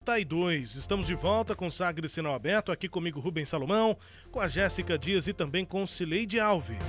7h32, estamos de volta com Sagres Sinal Aberto, aqui comigo Rubens Salomão, com a Jéssica Dias e também com Cileide Alves.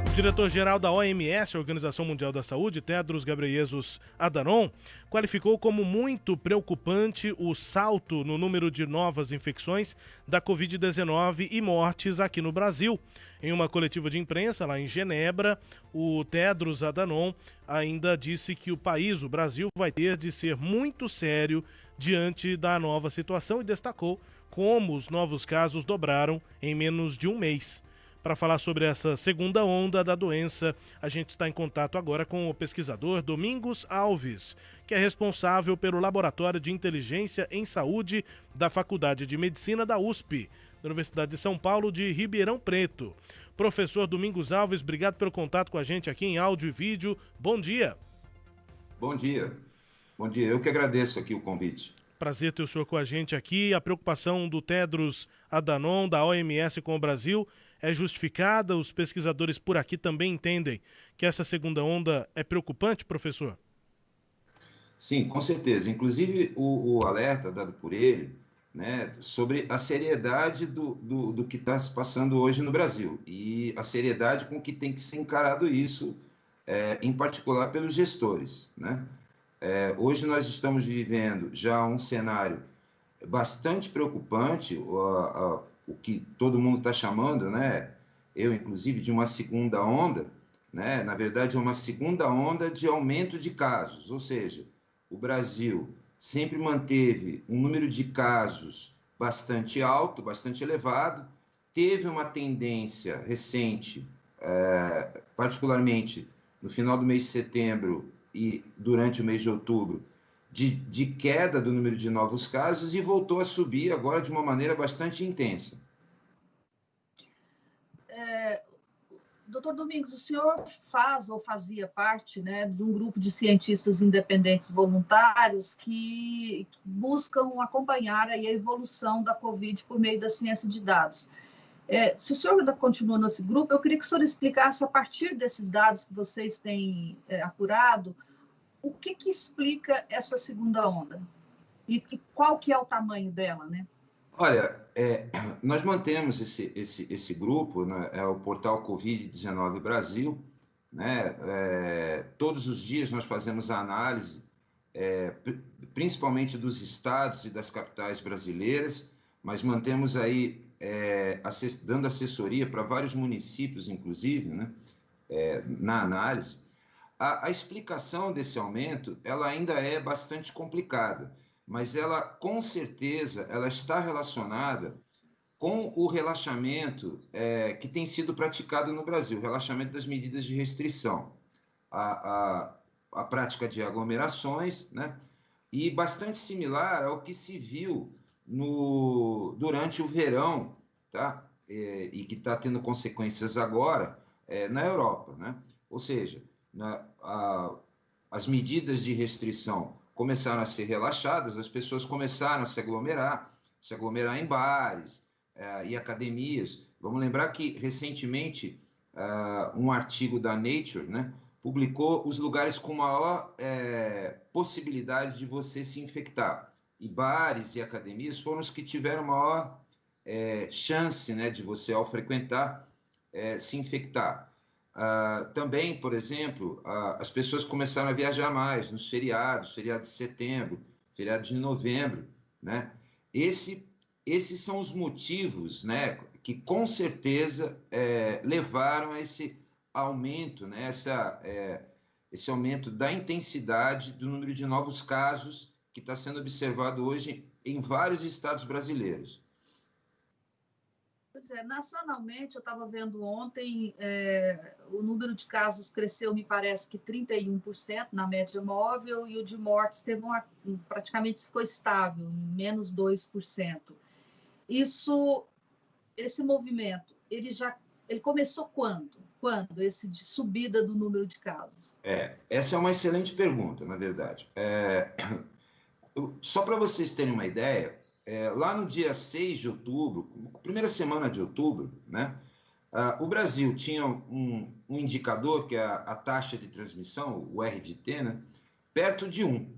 O diretor-geral da OMS, Organização Mundial da Saúde, Tedros Ghebreyesus Adhanom, qualificou como muito preocupante o salto no número de novas infecções da Covid-19 e mortes aqui no Brasil. Em uma coletiva de imprensa lá em Genebra, o Tedros Adhanom ainda disse que o país, o Brasil, vai ter de ser muito sério diante da nova situação e destacou como os novos casos dobraram em menos de um mês. Para falar sobre essa segunda onda da doença, a gente está em contato agora com o pesquisador Domingos Alves, que é responsável pelo Laboratório de Inteligência em Saúde da Faculdade de Medicina da USP, da Universidade de São Paulo de Ribeirão Preto. Professor Domingos Alves, obrigado pelo contato com a gente aqui em áudio e vídeo. Bom dia. Bom dia. Bom dia. Eu que agradeço aqui o convite. Prazer ter o senhor com a gente aqui. A preocupação do Tedros Adhanom, da OMS com o Brasil, é justificada? Os pesquisadores por aqui também entendem que essa segunda onda é preocupante, professor? Sim, com certeza. Inclusive, o alerta dado por ele, né, sobre a seriedade do que está se passando hoje no Brasil e a seriedade com que tem que ser encarado isso, em particular pelos gestores, né? Hoje nós estamos vivendo já um cenário bastante preocupante, o que todo mundo está chamando, né? Eu, inclusive, de uma segunda onda, né? Na verdade, é uma segunda onda de aumento de casos, ou seja, o Brasil sempre manteve um número de casos bastante alto, bastante elevado, teve uma tendência recente, particularmente no final do mês de setembro e durante o mês de outubro, de queda do número de novos casos e voltou a subir agora de uma maneira bastante intensa. Doutor Domingos, o senhor faz ou fazia parte, né, de um grupo de cientistas independentes voluntários que buscam acompanhar aí a evolução da Covid por meio da ciência de dados. Se o senhor ainda continua nesse grupo, eu queria que o senhor explicasse, a partir desses dados que vocês têm apurado, o que explica essa segunda onda? E qual que é o tamanho dela, né? Olha, nós mantemos esse grupo, né, é o portal Covid-19 Brasil, né? Todos os dias nós fazemos a análise, principalmente dos estados e das capitais brasileiras, mas mantemos aí, dando assessoria para vários municípios, inclusive, né, na análise. A explicação desse aumento, ela ainda é bastante complicada, mas ela, com certeza, ela está relacionada com o relaxamento que tem sido praticado no Brasil, o relaxamento das medidas de restrição, a prática de aglomerações, né? E bastante similar ao que se viu durante o verão, tá? E que está tendo consequências agora na Europa, né? Ou seja, as medidas de restrição começaram a ser relaxadas, as pessoas começaram a se aglomerar em bares e academias. Vamos lembrar que, recentemente, um artigo da Nature, né, publicou os lugares com maior possibilidade de você se infectar. E bares e academias foram os que tiveram maior chance, né, de você, ao frequentar, se infectar. Também, por exemplo, as pessoas começaram a viajar mais nos feriados, feriado de setembro, feriado de novembro, né? Esses são os motivos, né, que com certeza levaram a esse aumento, né, esse aumento da intensidade do número de novos casos que está sendo observado hoje em vários estados brasileiros. Pois nacionalmente, eu estava vendo ontem, o número de casos cresceu, me parece que 31% na média móvel, e o de mortes praticamente ficou estável, em menos 2%. Esse movimento, ele começou quando? Quando? Esse de subida do número de casos? Essa é uma excelente pergunta, na verdade. Só para vocês terem uma ideia, lá no dia 6 de outubro, primeira semana de outubro, né, o Brasil tinha um indicador, que é a taxa de transmissão, o RDT, né, perto de 1.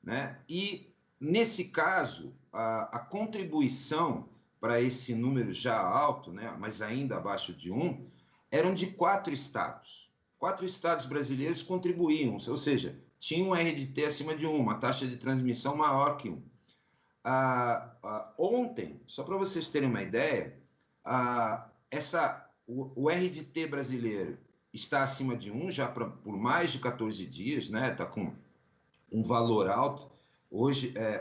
Né, e Nesse caso, a contribuição para esse número já alto, né, mas ainda abaixo de 1, eram de 4 estados. 4 estados brasileiros contribuíam, ou seja, tinham um RDT acima de 1, uma taxa de transmissão maior que 1. Ontem, só para vocês terem uma ideia, o RDT brasileiro está acima de 1 já por mais de 14 dias, né? Está com um valor alto.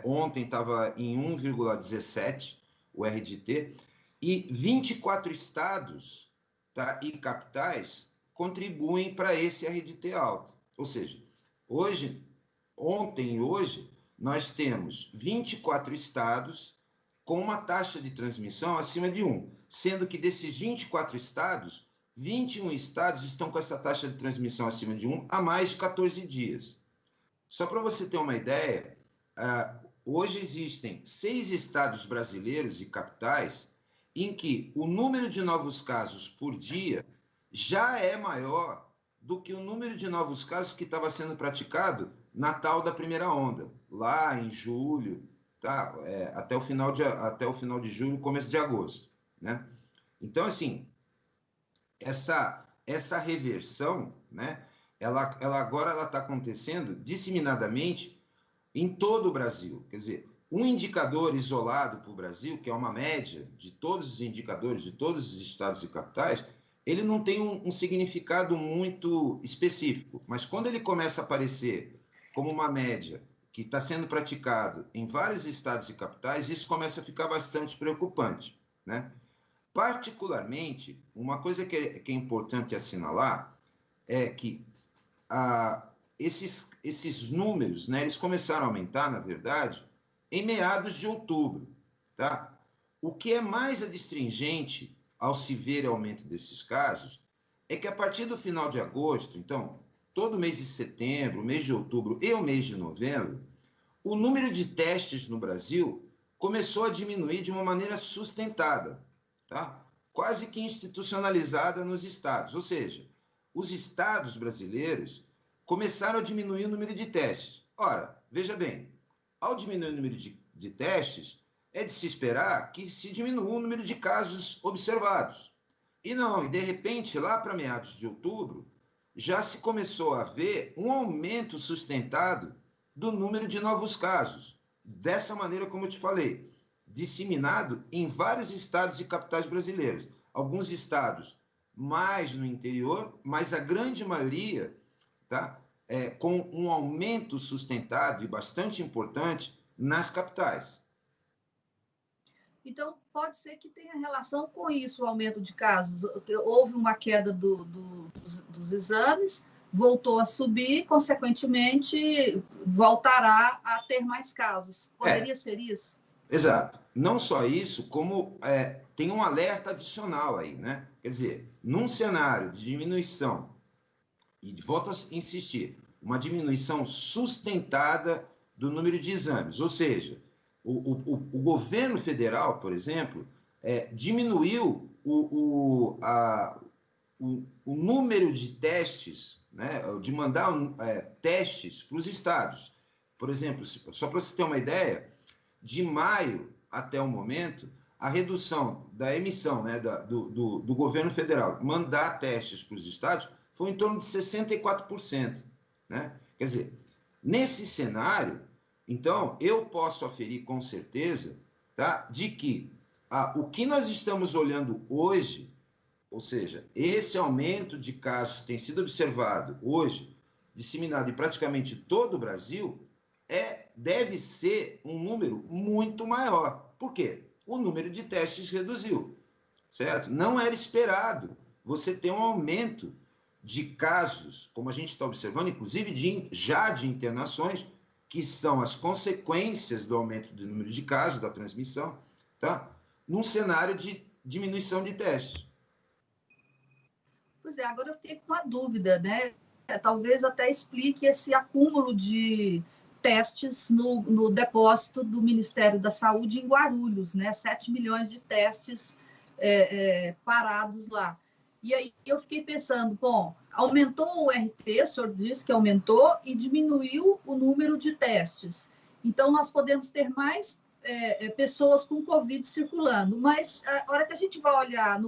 Ontem estava em 1,17 o RDT, e 24 estados, tá, e capitais contribuem para esse RDT alto. Ou seja, ontem e hoje, nós temos 24 estados com uma taxa de transmissão acima de 1, sendo que desses 24 estados, 21 estados estão com essa taxa de transmissão acima de 1 há mais de 14 dias. Só para você ter uma ideia, hoje existem 6 estados brasileiros e capitais em que o número de novos casos por dia já é maior do que o número de novos casos que estava sendo praticado na tal da primeira onda, lá em julho, tá? Até o final de julho, começo de agosto, né? Então, assim, essa reversão, né? Agora ela está acontecendo disseminadamente em todo o Brasil. Quer dizer, um indicador isolado para o Brasil, que é uma média de todos os indicadores de todos os estados e capitais, ele não tem um significado muito específico, mas quando ele começa a aparecer como uma média que está sendo praticado em vários estados e capitais, isso começa a ficar bastante preocupante, né? Particularmente, uma coisa que é importante assinalar é que esses números, né, eles começaram a aumentar, na verdade, em meados de outubro, tá? O que é mais adstringente ao se ver o aumento desses casos é que a partir do final de agosto, então, todo mês de setembro, mês de outubro e o mês de novembro, o número de testes no Brasil começou a diminuir de uma maneira sustentada, tá? Quase que institucionalizada nos estados. Ou seja, os estados brasileiros começaram a diminuir o número de testes. Ora, veja bem, ao diminuir o número de testes, é de se esperar que se diminua o número de casos observados. E de repente, lá para meados de outubro, já se começou a ver um aumento sustentado do número de novos casos. Dessa maneira, como eu te falei, disseminado em vários estados e capitais brasileiros. Alguns estados mais no interior, mas a grande maioria, tá, com um aumento sustentado e bastante importante nas capitais. Então, pode ser que tenha relação com isso, o aumento de casos. Houve uma queda dos exames, voltou a subir, consequentemente, voltará a ter mais casos. Poderia ser isso? Exato. Não só isso, como tem um alerta adicional aí, né? Quer dizer, num cenário de diminuição, e volto a insistir, uma diminuição sustentada do número de exames, ou seja, o governo federal, por exemplo, diminuiu o número de testes, né, de mandar testes para os estados. Por exemplo, só para você ter uma ideia, de maio até o momento, a redução da emissão, né, do governo federal mandar testes para os estados foi em torno de 64%. Né? Quer dizer, nesse cenário, então, eu posso aferir com certeza, tá, de que o que nós estamos olhando hoje, ou seja, esse aumento de casos que tem sido observado hoje, disseminado em praticamente todo o Brasil, deve ser um número muito maior. Por quê? O número de testes reduziu, certo? Não era esperado você ter um aumento de casos, como a gente está observando, inclusive já de internações, que são as consequências do aumento do número de casos, da transmissão, tá? Num cenário de diminuição de testes. Pois é, agora eu fiquei com uma dúvida, né? Talvez até explique esse acúmulo de testes no depósito do Ministério da Saúde em Guarulhos, né? 7 milhões de testes parados lá. E aí eu fiquei pensando, bom, aumentou o RT, o senhor disse que aumentou, e diminuiu o número de testes. Então, nós podemos ter mais pessoas com Covid circulando, mas a hora que a gente vai olhar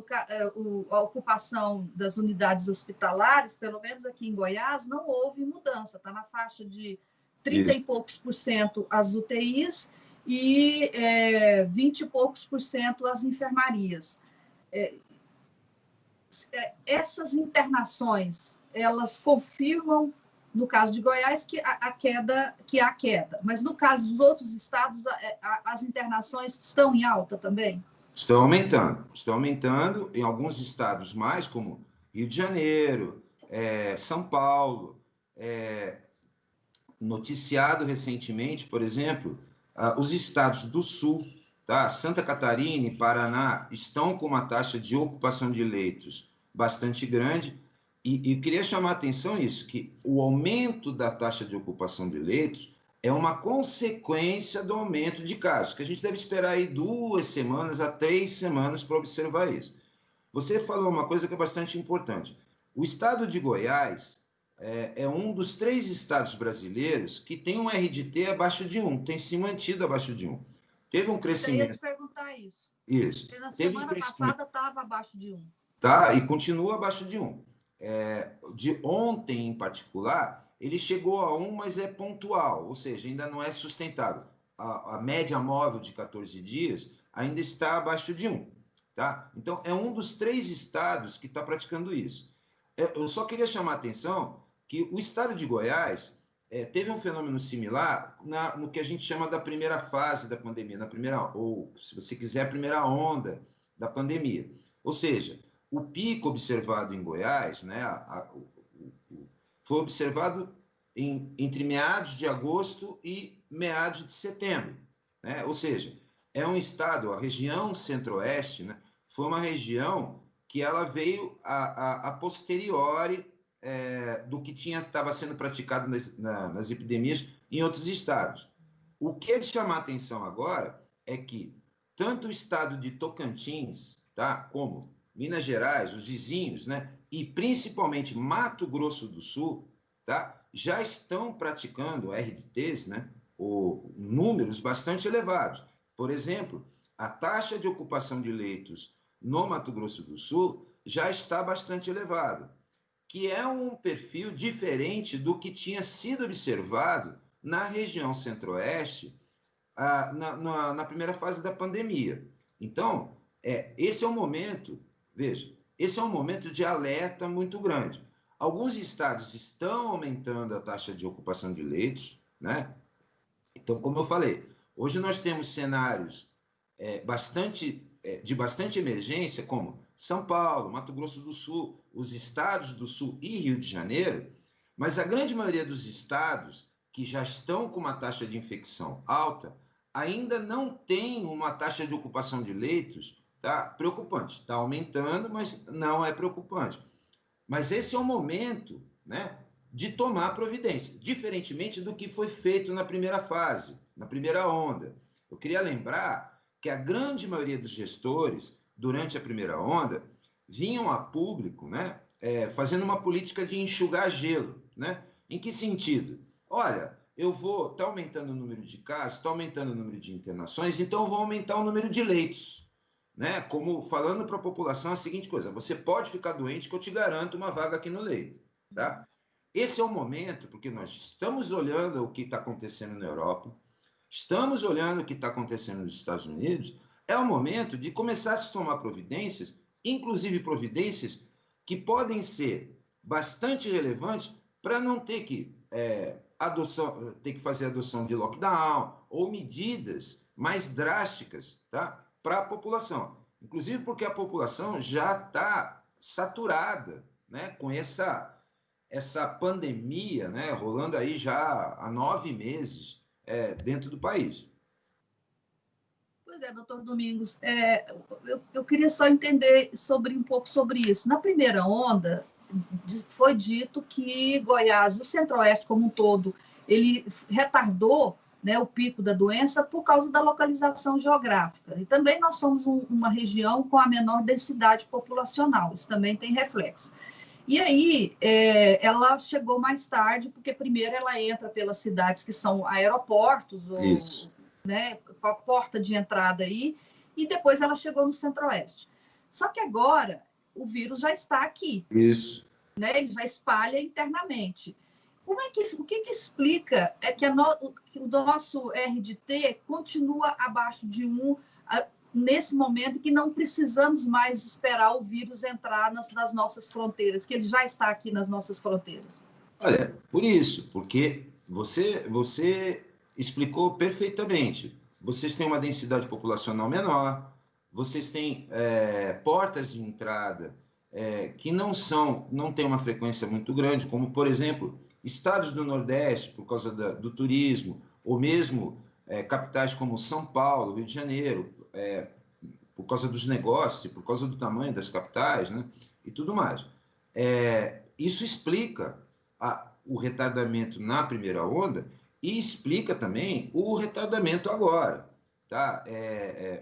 a ocupação das unidades hospitalares, pelo menos aqui em Goiás, não houve mudança, está na faixa de 30 e poucos por cento as UTIs e 20 e poucos por cento as enfermarias. Essas internações, elas confirmam, no caso de Goiás, que há queda, mas no caso dos outros estados, as internações estão em alta também? Estão aumentando em alguns estados mais, como Rio de Janeiro, São Paulo, noticiado recentemente, por exemplo, os estados do Sul, tá? Santa Catarina e Paraná estão com uma taxa de ocupação de leitos bastante grande. E queria chamar a atenção nisso, que o aumento da taxa de ocupação de leitos é uma consequência do aumento de casos, que a gente deve esperar aí 2 semanas a 3 semanas para observar isso. Você falou uma coisa que é bastante importante. O estado de Goiás é um dos 3 estados brasileiros que tem um RDT abaixo de 1, tem se mantido abaixo de 1. Teve um crescimento... Eu ia te perguntar isso. Isso. Porque na semana passada estava abaixo de 1. Tá, e continua abaixo de 1. De ontem, em particular, ele chegou a 1, mas é pontual, ou seja, ainda não é sustentável. A média móvel de 14 dias ainda está abaixo de 1. Tá? Então, é um dos 3 estados que está praticando isso. Eu só queria chamar a atenção que o estado de Goiás teve um fenômeno similar no que a gente chama da primeira fase da pandemia, ou, se você quiser, a primeira onda da pandemia. Ou seja, o pico observado em Goiás, né, foi observado entre meados de agosto e meados de setembro. Né? Ou seja, é um estado, a região centro-oeste, né, foi uma região que ela veio a posteriori do que estava sendo praticado nas epidemias em outros estados. O que é de chamar a atenção agora é que tanto o estado de Tocantins, tá, como Minas Gerais, os vizinhos, né, e principalmente Mato Grosso do Sul, tá, já estão praticando RDTs, né, números bastante elevados. Por exemplo, a taxa de ocupação de leitos no Mato Grosso do Sul já está bastante elevada, que é um perfil diferente do que tinha sido observado na região centro-oeste na primeira fase da pandemia. Então, esse é um momento... Veja, esse é um momento de alerta muito grande. Alguns estados estão aumentando a taxa de ocupação de leitos, né? Então, como eu falei, hoje nós temos cenários de bastante emergência, como São Paulo, Mato Grosso do Sul, os estados do Sul e Rio de Janeiro, mas a grande maioria dos estados que já estão com uma taxa de infecção alta ainda não tem uma taxa de ocupação de leitos preocupante. Está aumentando, mas não é preocupante. Mas esse é o momento, né, de tomar providência, diferentemente do que foi feito na primeira fase, na primeira onda. Eu queria lembrar que a grande maioria dos gestores, durante a primeira onda, vinham a público, né, fazendo uma política de enxugar gelo. Né? Em que sentido? Olha, está aumentando o número de casos, está aumentando o número de internações, então eu vou aumentar o número de leitos. Né? Como falando para a população a seguinte coisa: você pode ficar doente que eu te garanto uma vaga aqui no leito. Tá? Esse é o momento, porque nós estamos olhando o que está acontecendo na Europa, estamos olhando o que está acontecendo nos Estados Unidos, é o momento de começar a se tomar providências, inclusive providências que podem ser bastante relevantes para não ter que fazer adoção de lockdown ou medidas mais drásticas, tá? Para a população, inclusive porque a população já está saturada, né, com essa pandemia, né, rolando aí já há 9 meses dentro do país. Pois é, doutor Domingos, eu queria só entender um pouco sobre isso. Na primeira onda, foi dito que Goiás, o Centro-Oeste como um todo, ele retardou, né, o pico da doença por causa da localização geográfica. E também nós somos uma região com a menor densidade populacional, isso também tem reflexo. E aí, ela chegou mais tarde, porque primeiro ela entra pelas cidades que são aeroportos, ou, né, a porta de entrada aí, e depois ela chegou no Centro-Oeste. Só que agora o vírus já está aqui. Isso. Né? Ele já espalha internamente. O que explica que o nosso R de T continua abaixo de 1 nesse momento, que não precisamos mais esperar o vírus entrar nas nossas fronteiras, que ele já está aqui nas nossas fronteiras? Olha, por isso, porque você explicou perfeitamente. Vocês têm uma densidade populacional menor, vocês têm portas de entrada que não têm uma frequência muito grande, como, por exemplo, estados do Nordeste, por causa do turismo, ou mesmo capitais como São Paulo, Rio de Janeiro, por causa dos negócios, por causa do tamanho das capitais, né, e tudo mais. Isso explica o retardamento na primeira onda e explica também o retardamento agora. Tá?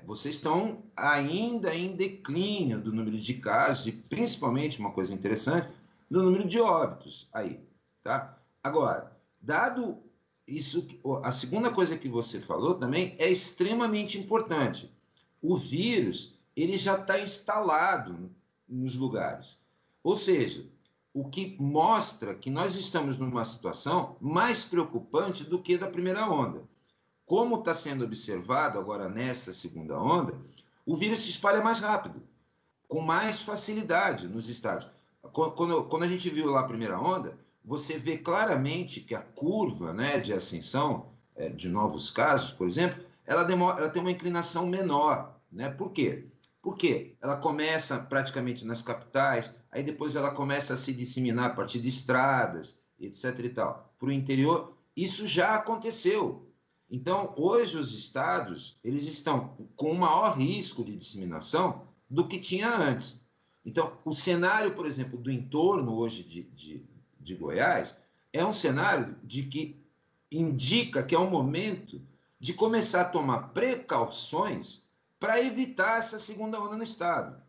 Vocês estão ainda em declínio do número de casos e, principalmente, uma coisa interessante, do número de óbitos aí. Tá? Agora, dado isso, a segunda coisa que você falou também é extremamente importante. O vírus ele já está instalado nos lugares. Ou seja, o que mostra que nós estamos numa situação mais preocupante do que da primeira onda. Como está sendo observado agora nessa segunda onda, o vírus se espalha mais rápido, com mais facilidade nos estados. Quando a gente viu lá a primeira onda, você vê claramente que a curva, né, de ascensão de novos casos, por exemplo, ela tem uma inclinação menor. Né? Por quê? Porque ela começa praticamente nas capitais, aí depois ela começa a se disseminar a partir de estradas, etc. e tal. Para o interior, isso já aconteceu. Então, hoje os estados eles estão com um maior risco de disseminação do que tinha antes. Então, o cenário, por exemplo, do entorno hoje de Goiás é um cenário que indica que é um momento de começar a tomar precauções para evitar essa segunda onda no estado.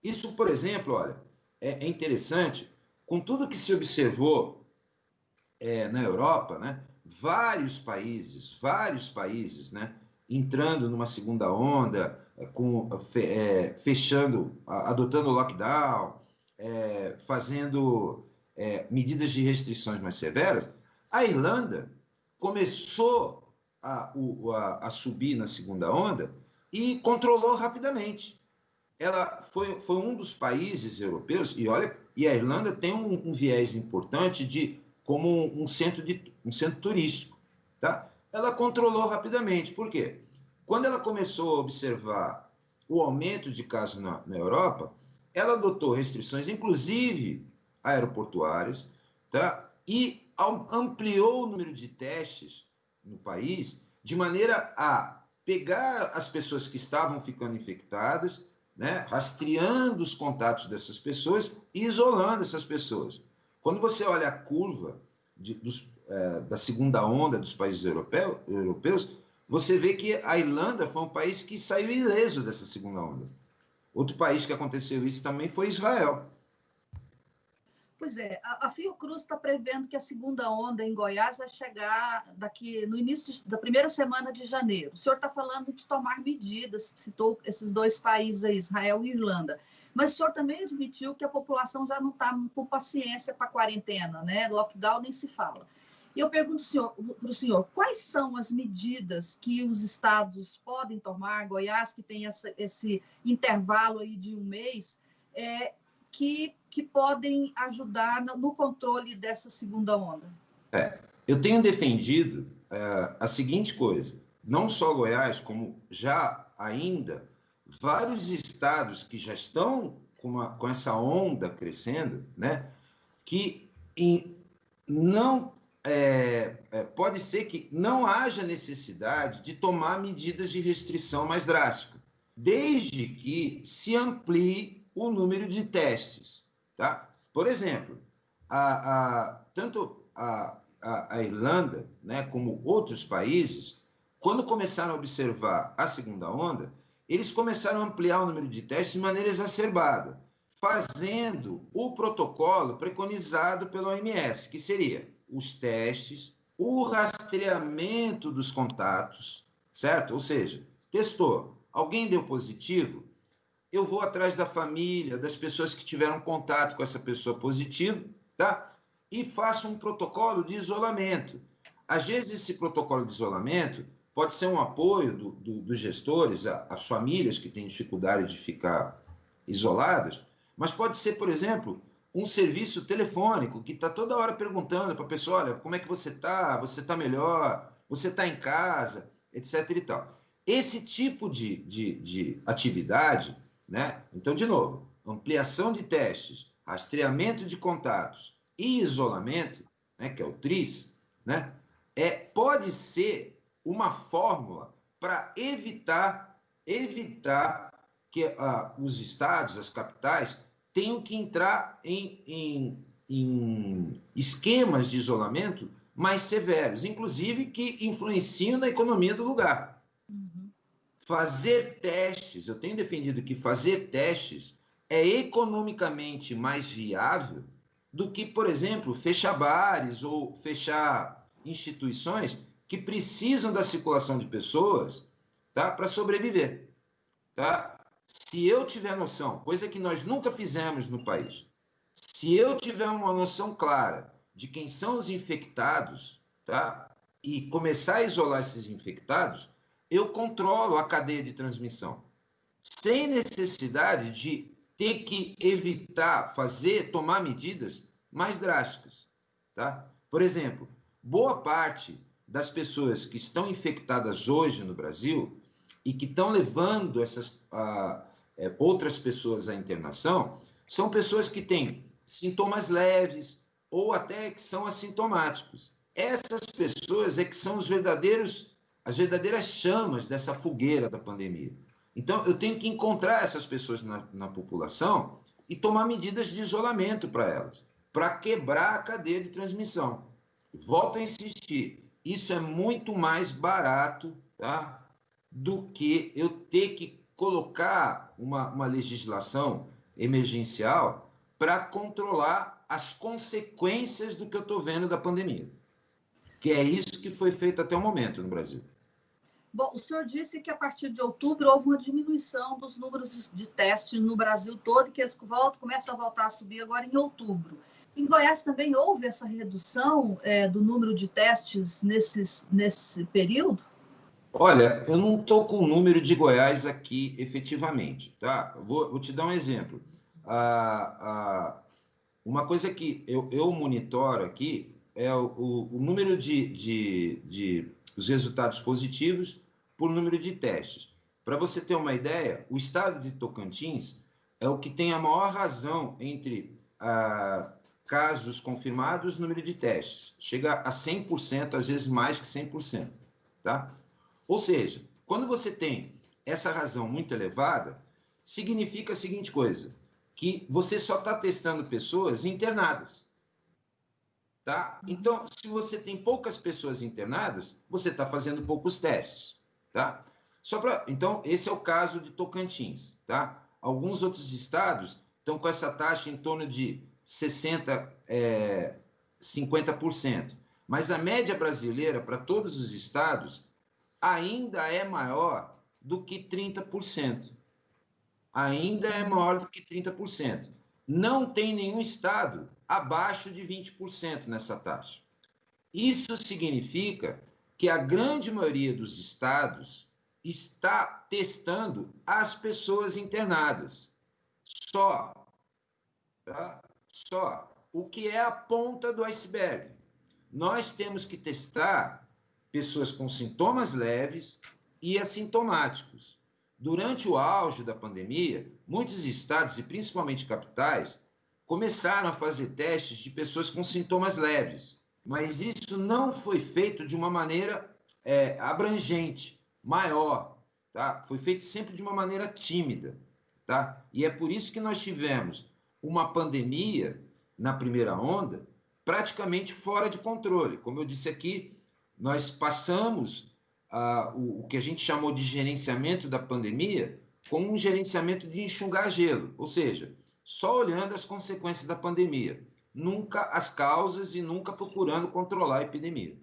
Isso, por exemplo, olha, é interessante, com tudo que se observou na Europa, né? Vários países, né, entrando numa segunda onda, fechando, adotando lockdown, fazendo medidas de restrições mais severas. A Irlanda começou a subir na segunda onda e controlou rapidamente. Ela foi um dos países europeus, e a Irlanda tem um viés importante como um centro turístico. Tá? Ela controlou rapidamente. Por quê? Quando ela começou a observar o aumento de casos na Europa, ela adotou restrições, inclusive aeroportuárias, tá? E ampliou o número de testes no país, de maneira a pegar as pessoas que estavam ficando infectadas, né? Rastreando os contatos dessas pessoas e isolando essas pessoas. Quando você olha a curva da segunda onda dos países europeus, você vê que a Irlanda foi um país que saiu ileso dessa segunda onda. Outro país que aconteceu isso também foi Israel. Pois é, a Fiocruz está prevendo que a segunda onda em Goiás vai chegar no início da primeira semana de janeiro. O senhor está falando de tomar medidas, citou esses dois países aí, Israel e Irlanda. Mas o senhor também admitiu que a população já não está com paciência para a quarentena, né? Lockdown nem se fala. E eu pergunto para o senhor, quais são as medidas que os estados podem tomar, Goiás, que tem esse intervalo aí de um mês, que podem ajudar no controle dessa segunda onda? Eu tenho defendido a seguinte coisa, não só Goiás, como já ainda vários estados que já estão com essa onda crescendo, né, que não pode ser que não haja necessidade de tomar medidas de restrição mais drásticas, desde que se amplie o número de testes. Tá? Por exemplo, tanto a Irlanda, né, como outros países, quando começaram a observar a segunda onda, eles começaram a ampliar o número de testes de maneira exacerbada. fazendo o protocolo preconizado pela OMS, que seria os testes, o rastreamento dos contatos, certo? Ou seja, testou, alguém deu positivo, eu vou atrás da família, das pessoas que tiveram contato com essa pessoa positiva, tá? E faço um protocolo de isolamento. Às vezes, esse protocolo de isolamento pode ser um apoio dos gestores, às famílias que têm dificuldade de ficar isoladas, mas pode ser, por exemplo, um serviço telefônico que está toda hora perguntando para a pessoa, olha, como é que você está? Você está melhor? Você está em casa? Etc. e tal. Esse tipo de atividade, né? Então, de novo, ampliação de testes, rastreamento de contatos e isolamento, né, que é o TRIS, né, pode ser uma fórmula para evitar que os estados, as capitais, tenham que entrar em esquemas de isolamento mais severos, inclusive que influenciam na economia do lugar. Fazer testes, eu tenho defendido que fazer testes é economicamente mais viável do que, por exemplo, fechar bares ou fechar instituições que precisam da circulação de pessoas, tá, para sobreviver. Tá? Se eu tiver noção, coisa que nós nunca fizemos no país, se eu tiver uma noção clara de quem são os infectados, tá, e começar a isolar esses infectados, eu controlo a cadeia de transmissão, sem necessidade de ter que evitar, tomar medidas mais drásticas. Tá? Por exemplo, boa parte das pessoas que estão infectadas hoje no Brasil e que estão levando essas outras pessoas à internação, são pessoas que têm sintomas leves ou até que são assintomáticos. Essas pessoas é que são as verdadeiras chamas dessa fogueira da pandemia. Então, eu tenho que encontrar essas pessoas na população e tomar medidas de isolamento para elas, para quebrar a cadeia de transmissão. Volto a insistir, isso é muito mais barato, tá, do que eu ter que colocar uma legislação emergencial para controlar as consequências do que eu estou vendo da pandemia. Que é isso que foi feito até o momento no Brasil. Bom, o senhor disse que a partir de outubro houve uma diminuição dos números de testes no Brasil todo, que eles começam a voltar a subir agora em outubro. Em Goiás também houve essa redução do número de testes nesse período? Olha, eu não estou com o número de Goiás aqui efetivamente, tá? Vou te dar um exemplo. Uma coisa que eu monitoro aqui é o número os resultados positivos por número de testes. Para você ter uma ideia, o estado de Tocantins é o que tem a maior razão entre casos confirmados e número de testes. Chega a 100%, às vezes mais que 100%. Tá? Ou seja, quando você tem essa razão muito elevada, significa a seguinte coisa, que você só está testando pessoas internadas. Tá? Então, se você tem poucas pessoas internadas, você está fazendo poucos testes. Tá? Então, esse é o caso de Tocantins. Tá? Alguns outros estados estão com essa taxa em torno de 60%, 50%. Mas a média brasileira, para todos os estados, ainda é maior do que 30%. Ainda é maior do que 30%. Não tem nenhum estado abaixo de 20% nessa taxa. Isso significa que a grande maioria dos estados está testando as pessoas internadas. Só. Tá? Só. O que é a ponta do iceberg. Nós temos que testar pessoas com sintomas leves e assintomáticos. Durante o auge da pandemia, muitos estados, e principalmente capitais, começaram a fazer testes de pessoas com sintomas leves, mas isso não foi feito de uma maneira abrangente, maior, tá? Foi feito sempre de uma maneira tímida, tá? E é por isso que nós tivemos uma pandemia, na primeira onda, praticamente fora de controle. Como eu disse aqui, nós passamos o que a gente chamou de gerenciamento da pandemia com um gerenciamento de enxugar gelo, ou seja, só olhando as consequências da pandemia, nunca as causas e nunca procurando controlar a epidemia.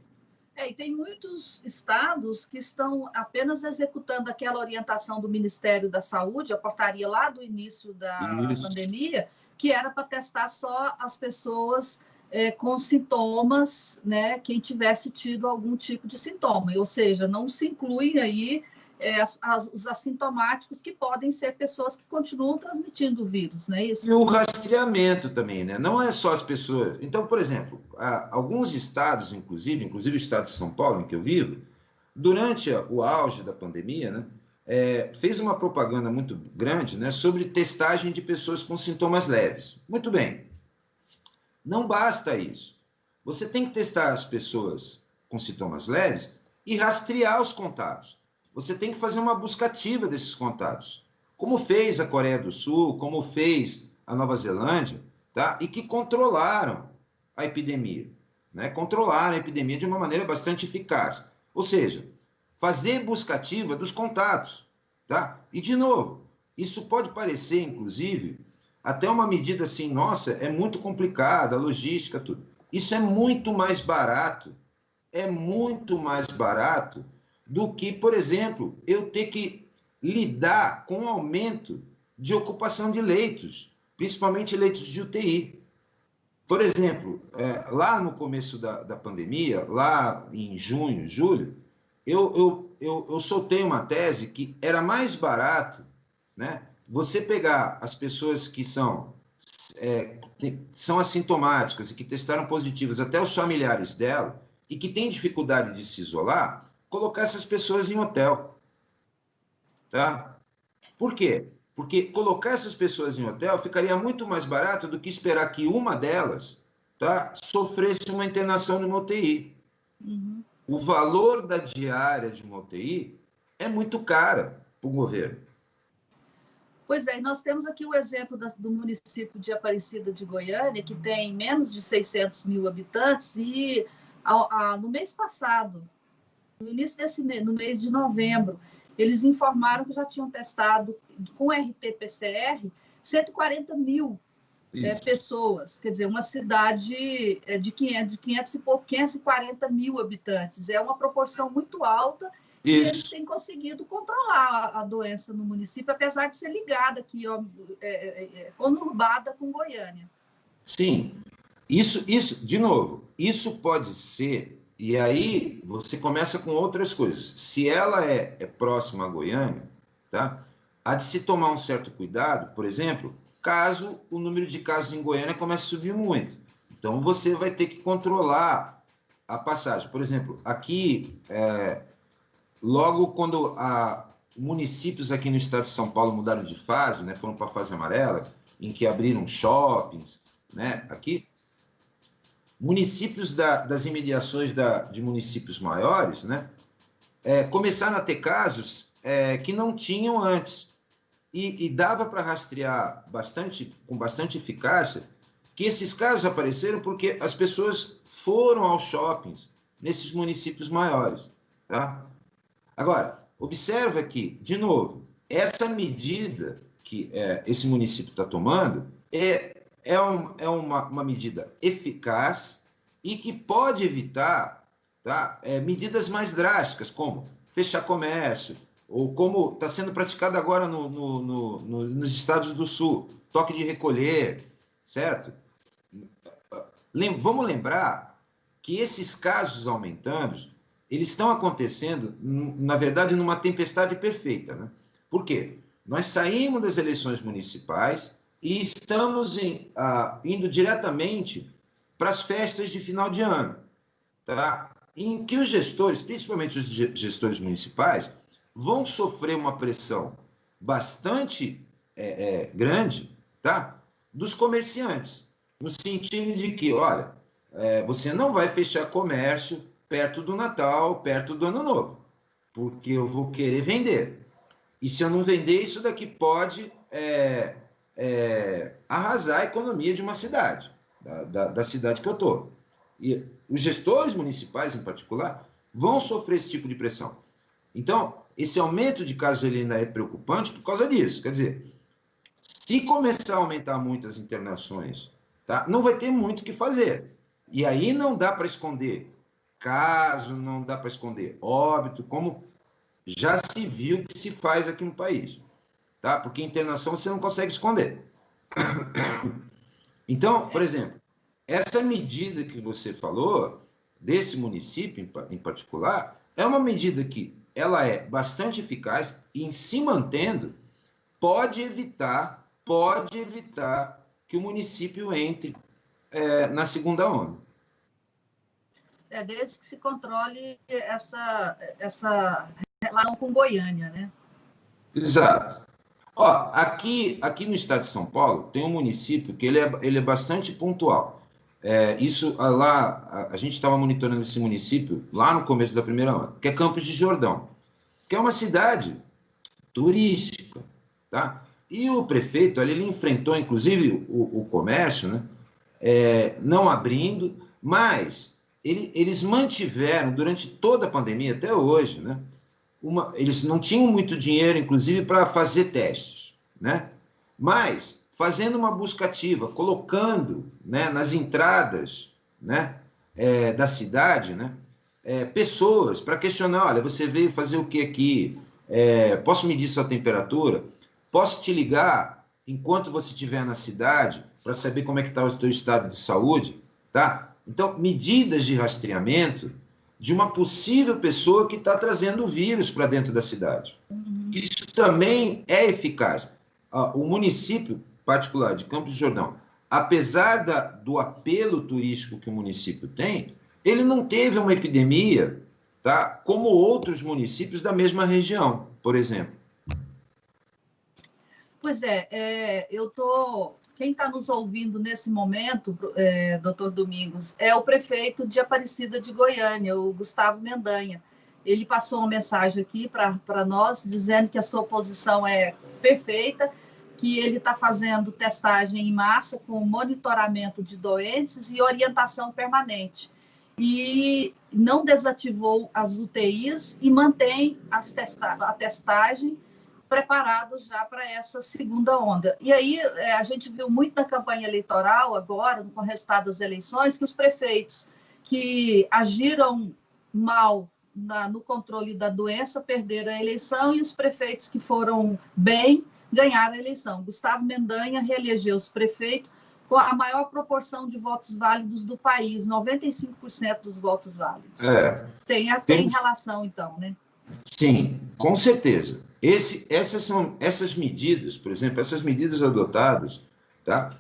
E tem muitos estados que estão apenas executando aquela orientação do Ministério da Saúde, a portaria lá do início da pandemia, que era para testar só as pessoas com sintomas, né, quem tivesse tido algum tipo de sintoma, ou seja, não se incluem aí os assintomáticos, que podem ser pessoas que continuam transmitindo o vírus, não é isso? E o rastreamento também, né? Não é só as pessoas. Então, por exemplo, alguns estados, inclusive o estado de São Paulo, em que eu vivo, durante o auge da pandemia, né, fez uma propaganda muito grande, né, sobre testagem de pessoas com sintomas leves. Muito bem. Não basta isso. Você tem que testar as pessoas com sintomas leves e rastrear os contatos. Você tem que fazer uma busca ativa desses contatos, como fez a Coreia do Sul, como fez a Nova Zelândia, tá? E que controlaram a epidemia, né? Controlaram a epidemia de uma maneira bastante eficaz. Ou seja, fazer busca ativa dos contatos, tá? E, de novo, isso pode parecer, inclusive, até uma medida assim, nossa, é muito complicada, a logística, tudo. Isso é muito mais barato do que, por exemplo, eu ter que lidar com o aumento de ocupação de leitos, principalmente leitos de UTI. Por exemplo, lá no começo da pandemia, lá em junho, julho, eu soltei uma tese que era mais barato, né, você pegar as pessoas que são assintomáticas e que testaram positivas, até os familiares dela, e que têm dificuldade de se isolar, colocar essas pessoas em hotel. Tá? Por quê? Porque colocar essas pessoas em hotel ficaria muito mais barato do que esperar que uma delas, tá, sofresse uma internação numa UTI. Uhum. O valor da diária de uma UTI é muito cara para o governo. Pois é, nós temos aqui o exemplo do município de Aparecida de Goiânia, que tem menos de 600 mil habitantes, e no mês passado, no início desse mês, no mês de novembro, eles informaram que já tinham testado com RT-PCR 140 mil pessoas. Quer dizer, uma cidade de 540 mil habitantes. É uma proporção muito alta. E eles têm conseguido controlar a doença no município, apesar de ser ligada aqui, conurbada com Goiânia. Sim. Isso, de novo, isso pode ser. E aí você começa com outras coisas. Se ela é próxima a Goiânia, tá? Há de se tomar um certo cuidado, por exemplo, caso o número de casos em Goiânia comece a subir muito. Então, você vai ter que controlar a passagem. Por exemplo, aqui, logo quando municípios aqui no estado de São Paulo mudaram de fase, né, foram para a fase amarela, em que abriram shoppings, né, aqui, municípios das imediações de municípios maiores, né, começaram a ter casos que não tinham antes. E dava para rastrear com bastante eficácia que esses casos apareceram porque as pessoas foram aos shoppings nesses municípios maiores. Tá? Agora, observa que, de novo, essa medida que esse município está tomando é uma medida eficaz e que pode evitar, tá, medidas mais drásticas, como fechar comércio, ou como está sendo praticado agora nos estados do Sul, toque de recolher, certo? Vamos lembrar que esses casos aumentando, eles estão acontecendo, na verdade, numa tempestade perfeita, né? Por quê? Nós saímos das eleições municipais e estamos indo diretamente para as festas de final de ano, tá? Em que os gestores, principalmente os gestores municipais, vão sofrer uma pressão bastante grande, tá? Dos comerciantes, no sentido de que, olha, você não vai fechar comércio perto do Natal, perto do Ano Novo, porque eu vou querer vender. E se eu não vender, isso daqui pode arrasar a economia de uma cidade, da cidade que eu estou. E os gestores municipais, em particular, vão sofrer esse tipo de pressão. Então, esse aumento de casos ele ainda é preocupante por causa disso. Quer dizer, Se começar a aumentar muito as internações, tá? Não vai ter muito o que fazer. E aí não dá para esconder caso, não dá para esconder óbito, como já se viu que se faz aqui no país. Tá? Porque internação você não consegue esconder. Então, por exemplo, essa medida que você falou, desse município em particular, é uma medida que ela é bastante eficaz e, em se mantendo, pode evitar que o município entre na segunda onda. Desde que se controle essa relação com Goiânia, né? Exato. Ó, aqui no estado de São Paulo, tem um município que ele é bastante pontual. A gente estava monitorando esse município lá no começo da primeira onda, que é Campos de Jordão, que é uma cidade turística, tá? E o prefeito ali, ele enfrentou, inclusive, o comércio, né? Não abrindo, mas eles mantiveram, durante toda a pandemia, até hoje, né? Eles não tinham muito dinheiro, inclusive, para fazer testes, né? Mas, fazendo uma busca ativa, colocando, né, nas entradas, né, da cidade, né, pessoas para questionar, olha, você veio fazer o que aqui? Posso medir sua temperatura? Posso te ligar enquanto você estiver na cidade para saber como é que está o seu estado de saúde? Tá? Então, medidas de rastreamento de uma possível pessoa que está trazendo o vírus para dentro da cidade. Isso também é eficaz. O município particular de Campos de Jordão, apesar do apelo turístico que o município tem, ele não teve uma epidemia, tá, como outros municípios da mesma região, por exemplo. Pois quem está nos ouvindo nesse momento, doutor Domingos, é o prefeito de Aparecida de Goiânia, o Gustavo Mendanha. Ele passou uma mensagem aqui para nós, dizendo que a sua posição é perfeita, que ele está fazendo testagem em massa com monitoramento de doentes e orientação permanente. E não desativou as UTIs e mantém a testagem preparados já para essa segunda onda. E aí a gente viu muito na campanha eleitoral agora, com o resultado das eleições, que os prefeitos que agiram mal no controle da doença perderam a eleição e os prefeitos que foram bem ganharam a eleição. Gustavo Mendanha reelegeu-se prefeito com a maior proporção de votos válidos do país, 95% dos votos válidos. Tem relação, então, né? Sim, com certeza. Essas medidas, por exemplo, essas medidas adotadas, tá?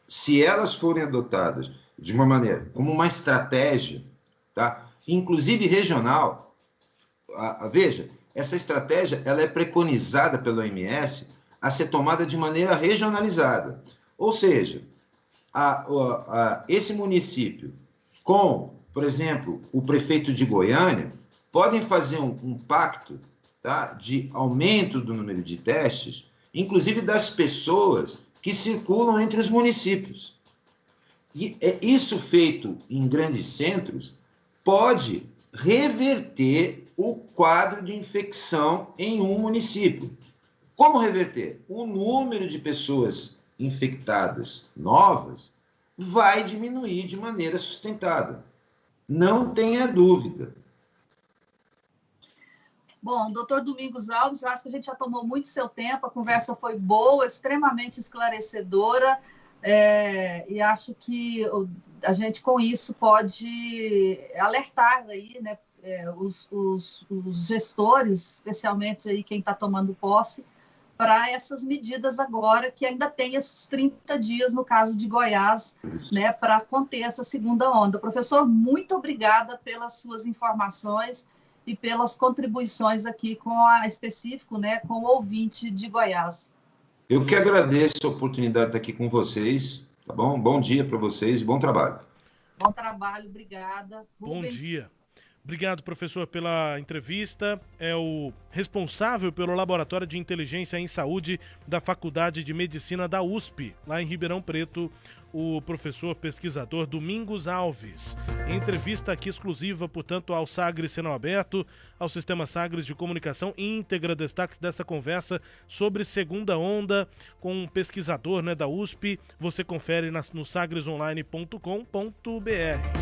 Se elas forem adotadas de uma maneira, como uma estratégia, tá? Inclusive regional, veja, essa estratégia ela é preconizada pela OMS a ser tomada de maneira regionalizada. Ou seja, esse município com, por exemplo, o prefeito de Goiânia, podem fazer um pacto, tá, de aumento do número de testes, inclusive das pessoas que circulam entre os municípios. E isso feito em grandes centros pode reverter o quadro de infecção em um município. Como reverter? O número de pessoas infectadas novas vai diminuir de maneira sustentada. Não tenha dúvida. Bom, doutor Domingos Alves, eu acho que a gente já tomou muito seu tempo, a conversa foi boa, extremamente esclarecedora, e acho que a gente, com isso, pode alertar aí, né, os gestores, especialmente aí quem está tomando posse, para essas medidas agora, que ainda tem esses 30 dias, no caso de Goiás, né, para conter essa segunda onda. Professor, muito obrigada pelas suas informações e pelas contribuições aqui específico, né, com o ouvinte de Goiás. Eu que agradeço a oportunidade de estar aqui com vocês, tá bom? Bom dia para vocês e bom trabalho. Bom trabalho, obrigada. Bom dia. Obrigado, professor, pela entrevista. É o responsável pelo Laboratório de Inteligência em Saúde da Faculdade de Medicina da USP, lá em Ribeirão Preto, o professor pesquisador Domingos Alves. Entrevista aqui exclusiva, portanto, ao Sagres Sinal Aberto, ao Sistema Sagres de Comunicação Íntegra. Destaques dessa conversa sobre segunda onda com um pesquisador, né, da USP. Você confere no sagresonline.com.br.